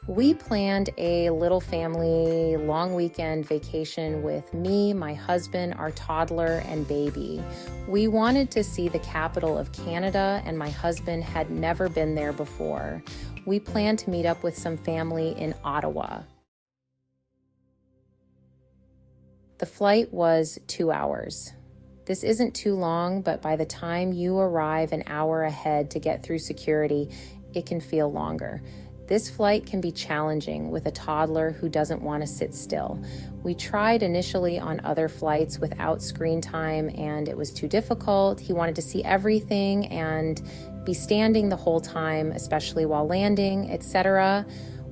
We planned a little family long weekend vacation with me, my husband, our toddler, and baby. We wanted to see the capital of Canada, and my husband had never been there before. We planned to meet up with some family in Ottawa. The flight was 2 hours. This isn't too long, but by the time you arrive an hour ahead to get through security, it can feel longer. This flight can be challenging with a toddler who doesn't want to sit still. We tried initially on other flights without screen time, and it was too difficult. He wanted to see everything and be standing the whole time, especially while landing, etc.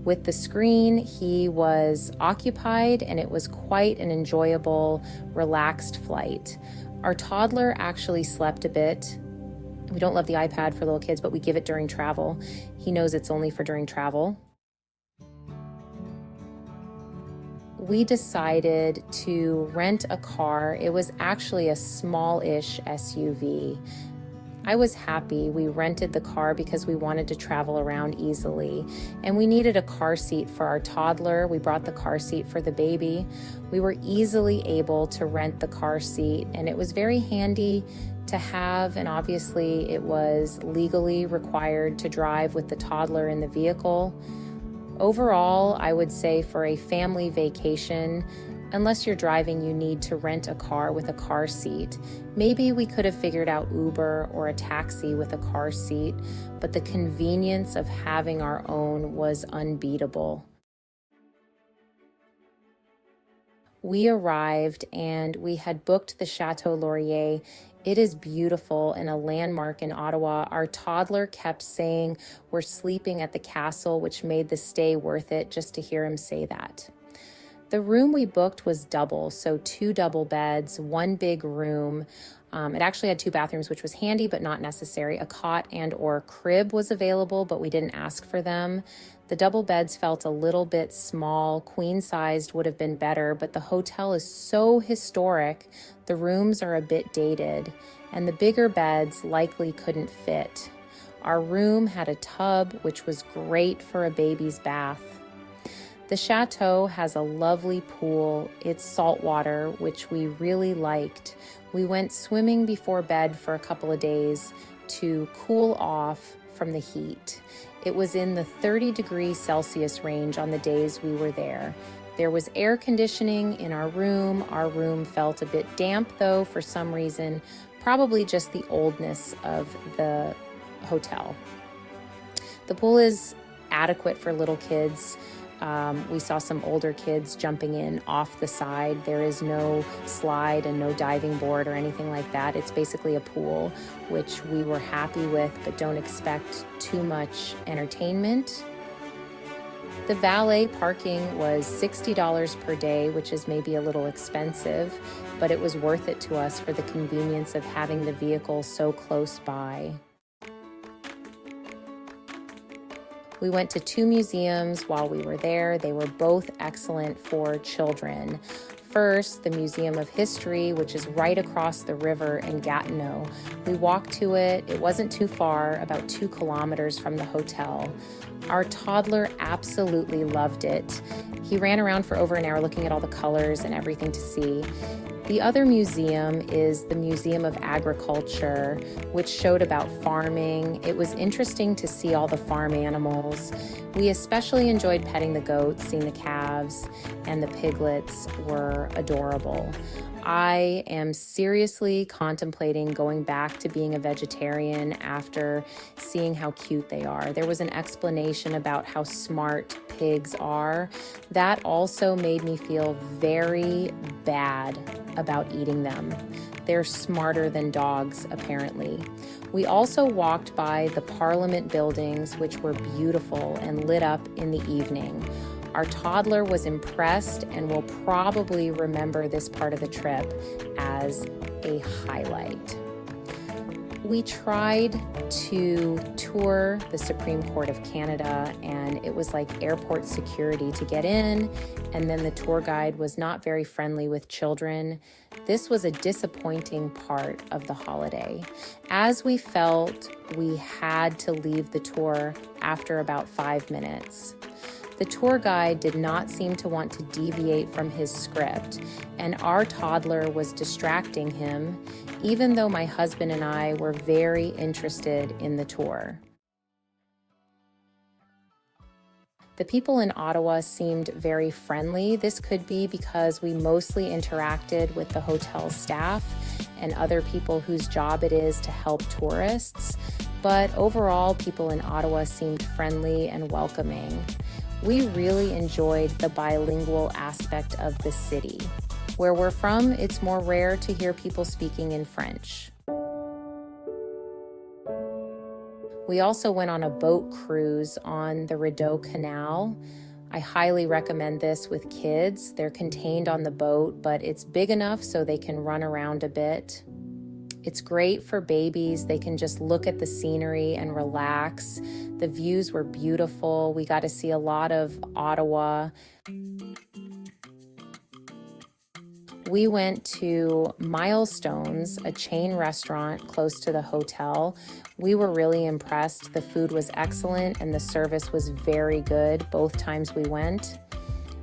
With the screen, he was occupied, and it was quite an enjoyable, relaxed flight. Our toddler actually slept a bit. We don't love the iPad for little kids, but we give it during travel. He knows it's only for during travel. We decided to rent a car. It was actually a small-ish SUV. I was happy we rented the car because we wanted to travel around easily, and we needed a car seat for our toddler. We brought the car seat for the baby. We were easily able to rent the car seat, and it was very handy to have, and obviously it was legally required to drive with the toddler in the vehicle. Overall, I would say for a family vacation, unless you're driving, you need to rent a car with a car seat. Maybe we could have figured out Uber or a taxi with a car seat, but the convenience of having our own was unbeatable. We arrived and we had booked the Chateau Laurier. It is beautiful and a landmark in Ottawa. Our toddler kept saying we're sleeping at the castle, which made the stay worth it just to hear him say that. The room we booked was double, so 2 double beds, 1 big room. It actually had 2 bathrooms, which was handy but not necessary. A cot and or crib was available, but we didn't ask for them. The double beds felt a little bit small. Queen-sized would have been better, but the hotel is so historic, the rooms are a bit dated, and the bigger beds likely couldn't fit. Our room had a tub, which was great for a baby's bath. The chateau has a lovely pool. It's saltwater, which we really liked. We went swimming before bed for a couple of days to cool off from the heat. It was in the 30°C range on the days we were there. There was air conditioning in our room. Our room felt a bit damp though for some reason, probably just the oldness of the hotel. The pool is adequate for little kids. We saw some older kids jumping in off the side. There is no slide and no diving board or anything like that. It's basically a pool, which we were happy with, but don't expect too much entertainment. The valet parking was $60 per day, which is maybe a little expensive, but it was worth it to us for the convenience of having the vehicle so close by. We went to 2 museums while we were there. They were both excellent for children. First, the Museum of History, which is right across the river in Gatineau. We walked to it. It wasn't too far, about 2 kilometers from the hotel. Our toddler absolutely loved it. He ran around for over an hour looking at all the colors and everything to see. The other museum is the Museum of Agriculture, which showed about farming. It was interesting to see all the farm animals. We especially enjoyed petting the goats, seeing the calves, and the piglets were adorable. I am seriously contemplating going back to being a vegetarian after seeing how cute they are. There was an explanation about how smart pigs are. That also made me feel very bad about eating them. They're smarter than dogs, apparently. We also walked by the Parliament buildings, which were beautiful and lit up in the evening. Our toddler was impressed and will probably remember this part of the trip as a highlight. We tried to tour the Supreme Court of Canada, and it was like airport security to get in, and then the tour guide was not very friendly with children. This was a disappointing part of the holiday, as we felt we had to leave the tour after about 5 minutes. The tour guide did not seem to want to deviate from his script, and our toddler was distracting him, even though my husband and I were very interested in the tour. The people in Ottawa seemed very friendly. This could be because we mostly interacted with the hotel staff and other people whose job it is to help tourists, but overall, people in Ottawa seemed friendly and welcoming. We really enjoyed the bilingual aspect of the city. Where we're from, it's more rare to hear people speaking in French. We also went on a boat cruise on the Rideau Canal. I highly recommend this with kids. They're contained on the boat, but it's big enough so they can run around a bit. It's great for babies. They can just look at the scenery and relax. The views were beautiful. We got to see a lot of Ottawa. We went to Milestones, a chain restaurant close to the hotel. We were really impressed. The food was excellent and the service was very good both times we went.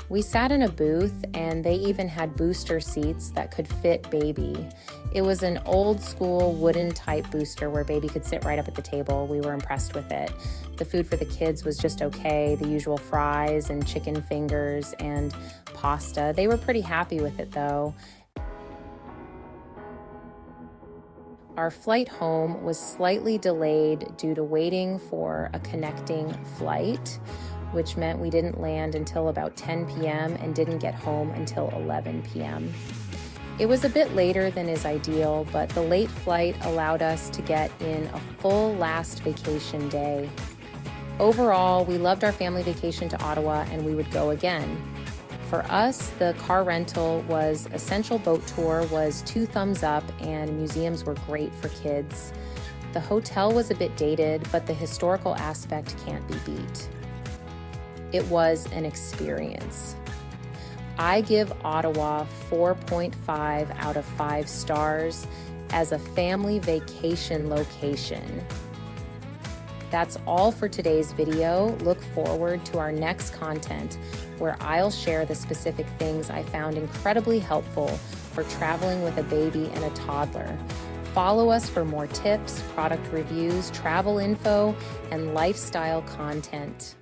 We sat in a booth and they even had booster seats that could fit baby. It was an old school wooden type booster where baby could sit right up at the table. We were impressed with it. The food for the kids was just okay, the usual fries and chicken fingers and pasta. They were pretty happy with it though. Our flight home was slightly delayed due to waiting for a connecting flight, which meant we didn't land until about 10 p.m. and didn't get home until 11 p.m. It was a bit later than is ideal, but the late flight allowed us to get in a full last vacation day. Overall, we loved our family vacation to Ottawa and we would go again. For us, the car rental was Essential Boat Tour was 2 thumbs up and museums were great for kids. The hotel was a bit dated, but the historical aspect can't be beat. It was an experience. I give Ottawa 4.5 out of 5 stars as a family vacation location. That's all for today's video. Look forward to our next content where I'll share the specific things I found incredibly helpful for traveling with a baby and a toddler. Follow us for more tips, product reviews, travel info, and lifestyle content.